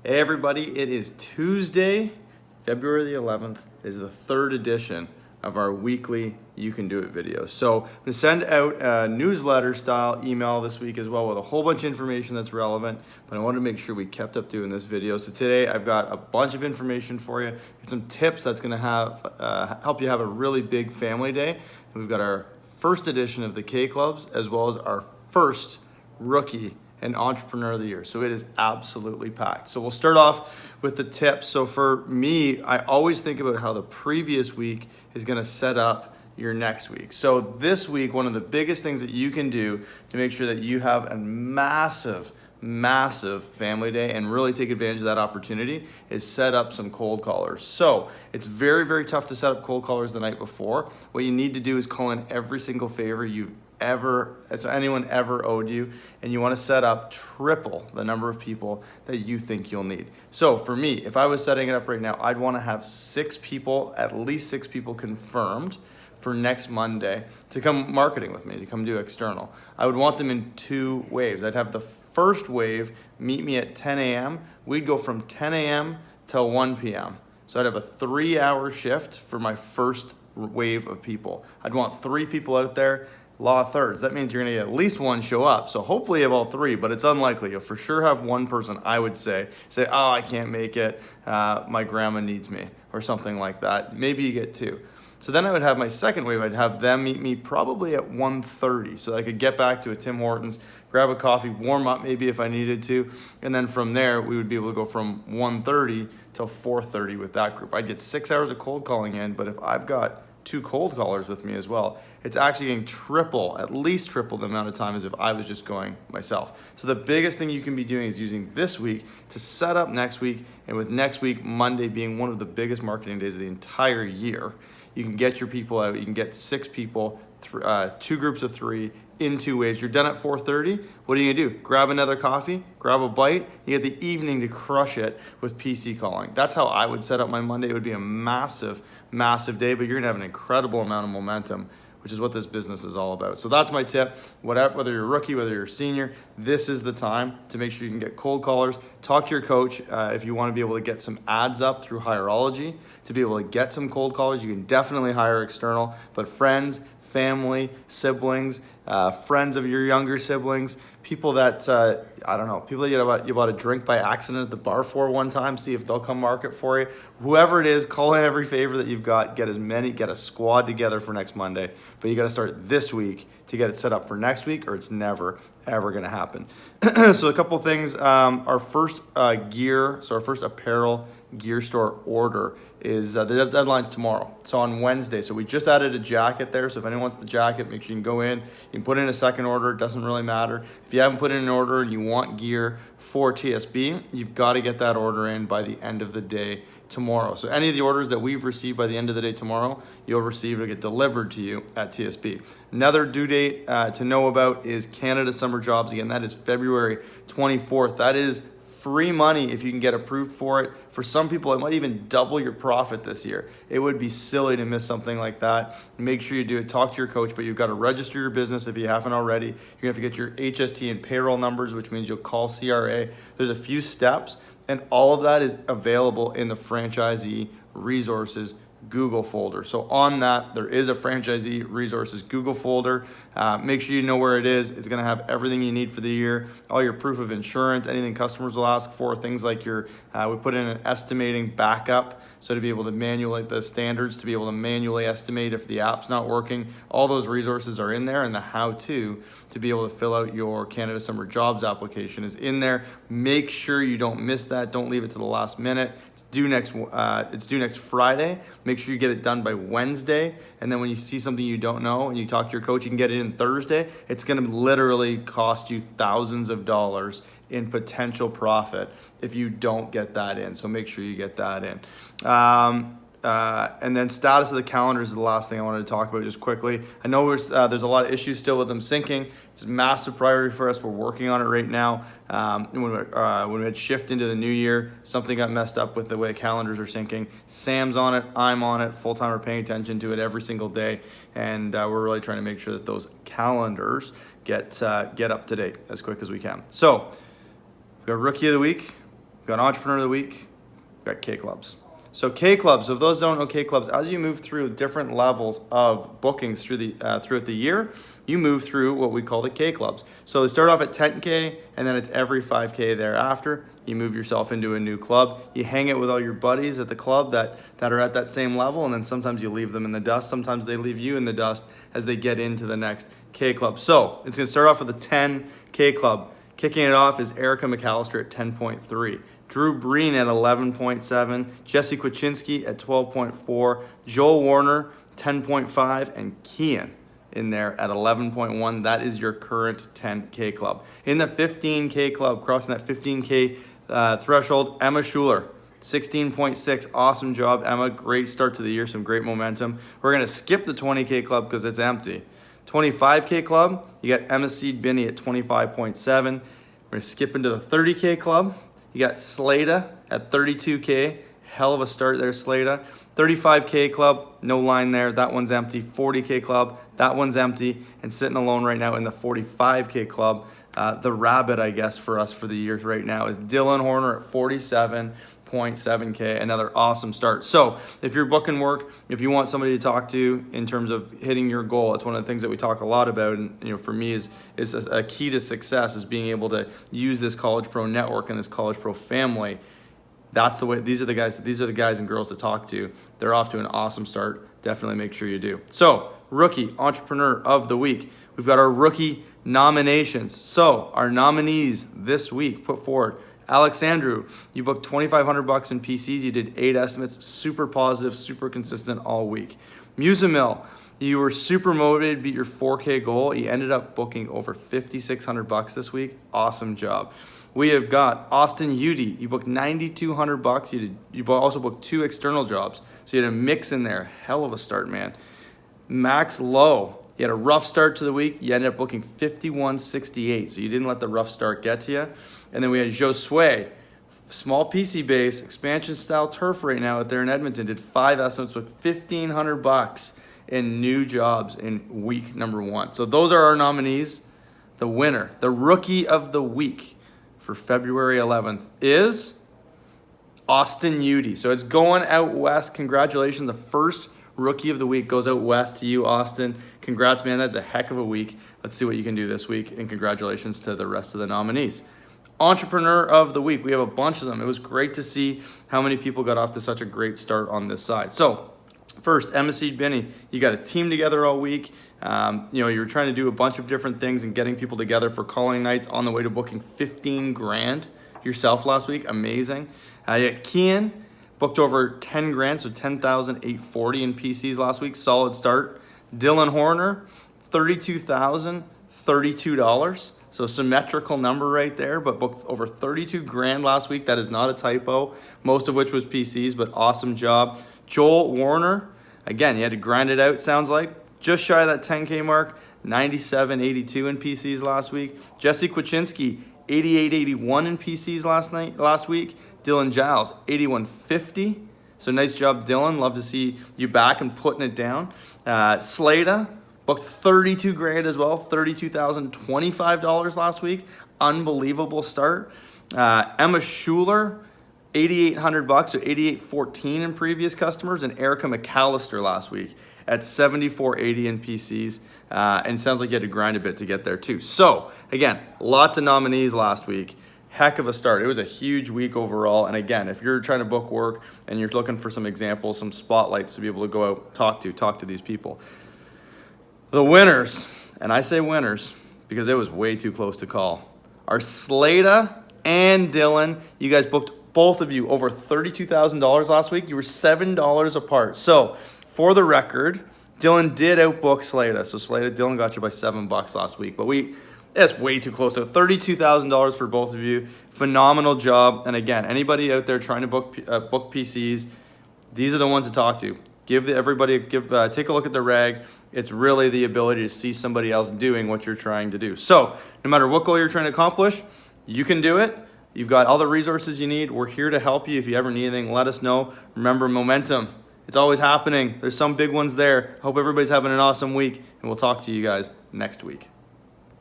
Hey everybody, it is Tuesday, February the 11th. It is the third edition of our weekly You Can Do It video. So I'm gonna send out a newsletter style email this week as well with a whole bunch of information that's relevant, but I wanted to make sure we kept up doing this video. So today I've got a bunch of information for you, and some tips that's gonna help you have a really big family day. And we've got our first edition of the K Clubs as well as our first rookie and entrepreneur of the year. So it is absolutely packed. So we'll start off with the tips. So for me, I always think about how the previous week is gonna set up your next week. So this week, one of the biggest things that you can do to make sure that you have a massive family day and really take advantage of that opportunity is set up some cold callers. So it's very tough to set up cold callers the night before. What you need to do is call in every single favor anyone ever owed you, and you want to set up triple the number of people that you think you'll need. So for me, if I was setting it up right now, I'd want to have at least six people confirmed for next Monday to come marketing with me, to come do external. I would want them in two waves. I'd have the first wave meet me at 10 a.m. We'd go from 10 a.m. till 1 p.m. So I'd have a 3-hour shift for my first wave of people. I'd want 3 people out there. Law of thirds. That means you're going to get at least one show up. So hopefully you have all 3, but it's unlikely. You'll for sure have one person, I would say, oh, I can't make it. My grandma needs me, or something like that. Maybe you get 2. So then I would have my second wave. I'd have them meet me probably at 1:30 so that I could get back to a Tim Hortons, grab a coffee, warm up maybe if I needed to. And then from there, we would be able to go from 1:30 till 4:30 with that group. I'd get 6 hours of cold calling in, but if I've got 2 cold callers with me as well, it's actually getting at least triple the amount of time as if I was just going myself. So the biggest thing you can be doing is using this week to set up next week, and with next week, Monday being one of the biggest marketing days of the entire year, you can get your people out. You can get 6 people, 2 groups of 3 in 2 waves. You're done at 4:30. What are you gonna do? Grab another coffee, grab a bite. You get the evening to crush it with PC calling. That's how I would set up my Monday. It would be a massive day, but you're gonna have an incredible amount of momentum, which is what this business is all about. So that's my tip. Whether you're a rookie, whether you're a senior, this is the time to make sure you can get cold callers. Talk to your coach if you want to be able to get some ads up through Hireology to be able to get some cold callers. You can definitely hire external, but friends, family, siblings, friends of your younger siblings, people that, people that you bought a drink by accident at the bar for one time, see if they'll come market for you. Whoever it is, call in every favor that you've got, get a squad together for next Monday, but you got to start this week to get it set up for next week, or it's never, ever going to happen. So a couple things, our first our first apparel gear store order is the deadline's tomorrow. So on Wednesday. So we just added a jacket there. So if anyone wants the jacket, make sure you can go in. You can put in a second order. It doesn't really matter. If you haven't put in an order and you want gear for TSB, you've got to get that order in by the end of the day tomorrow. So any of the orders that we've received by the end of the day tomorrow, you'll receive or get delivered to you at TSB. Another due date to know about is Canada Summer Jobs. Again, that is February 24th. That is free money if you can get approved for it. For some people, it might even double your profit this year. It would be silly to miss something like that. Make sure you do it. Talk to your coach, but you've got to register your business if you haven't already. You're gonna have to get your HST and payroll numbers, which means you'll call CRA. There's a few steps, and all of that is available in the franchisee resources Google folder. So on that, there is a franchisee resources Google folder. Make sure you know where it is. It's going to have everything you need for the year, all your proof of insurance, anything customers will ask for, things like we put in an estimating backup. So to be able to manually, the standards to be able to manually estimate if the app's not working, all those resources are in there, and the how-to to be able to fill out your Canada Summer Jobs application is in there. Make sure you don't miss that. Don't leave it to the last minute. It's due next Friday. Make sure you get it done by Wednesday, and then when you see something you don't know and you talk to your coach, you can get it in Thursday. It's going to literally cost you thousands of dollars in potential profit if you don't get that in. So make sure you get that in. And then status of the calendars is the last thing I wanted to talk about just quickly. I know there's a lot of issues still with them syncing. It's a massive priority for us. We're working on it right now. When we had shift into the new year, something got messed up with the way calendars are syncing. Sam's on it. I'm on it. Full-time, we're paying attention to it every single day. And we're really trying to make sure that those calendars get up to date as quick as we can. So we've got Rookie of the Week, we've got Entrepreneur of the Week, we've got K-Clubs. So K-Clubs, if those don't know K-Clubs, as you move through different levels of bookings throughout the year, you move through what we call the K-Clubs. So they start off at 10K, and then it's every 5K thereafter. You move yourself into a new club. You hang out with all your buddies at the club that are at that same level, and then sometimes you leave them in the dust. Sometimes they leave you in the dust as they get into the next K-Club. So it's gonna start off with a 10K club. Kicking it off is Erica McAllister at 10.3. Drew Breen at 11.7, Jesse Kwaczynski at 12.4, Joel Warner 10.5, and Kian in there at 11.1. That is your current 10K club. In the 15K club, crossing that 15K threshold, Emma Schuler, 16.6. Awesome job, Emma. Great start to the year, some great momentum. We're gonna skip the 20K club because it's empty. 25K club, you got Emma Seed Binney at 25.7. We're gonna skip into the 30K club. You got Slada at 32K. Hell of a start there, Slada. 35K club, no line there. That one's empty. 40K club, that one's empty. And sitting alone right now in the 45K club, the rabbit, I guess, for us for the years right now is Dylan Horner at 47.7K. Another awesome start. So if you're booking work, if you want somebody to talk to in terms of hitting your goal, it's one of the things that we talk a lot about. And for me is a key to success is being able to use this College Pro network and this College Pro family. That's the way. These are the guys and girls to talk to. They're off to an awesome start. Definitely make sure you do. So Rookie Entrepreneur of the Week. We've got our rookie nominations. So our nominees this week put forward. Alex Andrew, you booked $2,500 in PCs. You did 8 estimates, super positive, super consistent all week. Musamill, you were super motivated, beat your 4K goal. You ended up booking over $5,600 this week. Awesome job. We have got Austin Udy. You booked $9,200. You also booked 2 external jobs. So you had a mix in there. Hell of a start, man. Max Lowe, you had a rough start to the week. You ended up booking $5,168. So you didn't let the rough start get to you. And then we had Josue, small PC base, expansion style turf right now out there in Edmonton. Did 5 estimates with $1,500 in new jobs in week number 1. So those are our nominees. The winner, the rookie of the week for February 11th is Austin Udy. So it's going out west. Congratulations. The first rookie of the week goes out west to you, Austin. Congrats, man. That's a heck of a week. Let's see what you can do this week. And congratulations to the rest of the nominees. Entrepreneur of the Week. We have a bunch of them. It was great to see how many people got off to such a great start on this side. So first, Emma Seed Binney, you got a team together all week. You were trying to do a bunch of different things and getting people together for calling nights on the way to booking 15 grand yourself last week. Amazing. You got Kian, booked over 10 grand, so 10,840 in PCs last week. Solid start. Dylan Horner, $32,032. So symmetrical number right there, but booked over 32 grand last week. That is not a typo, most of which was PCs, but awesome job. Joel Warner, again, you had to grind it out, sounds like. Just shy of that 10K mark, 97.82 in PCs last week. Jesse Kwaczynski, 88.81 in PCs last week. Dylan Giles, 81.50. So nice job, Dylan. Love to see you back and putting it down. Slada, booked 32 grand as well, $32,025 last week. Unbelievable start. Emma Schuler, $8,800, so $88.14 in previous customers, and Erica McAllister last week at $74.80 in PCs. And it sounds like you had to grind a bit to get there too. So again, lots of nominees last week. Heck of a start. It was a huge week overall. And again, if you're trying to book work and you're looking for some examples, some spotlights to be able to go out, talk to these people. The winners, and I say winners because it was way too close to call, are Slada and Dylan. You guys booked, both of you, over $32,000 last week. You were $7 apart. So for the record, Dylan did outbook Slada. So Dylan got you by $7 last week. But that's way too close. So $32,000 for both of you. Phenomenal job. And again, anybody out there trying to book PCs, these are the ones to talk to. Take a look at the reg. It's really the ability to see somebody else doing what you're trying to do. So no matter what goal you're trying to accomplish, you can do it. You've got all the resources you need. We're here to help you. If you ever need anything, let us know. Remember, momentum. It's always happening. There's some big ones there. Hope everybody's having an awesome week, and we'll talk to you guys next week.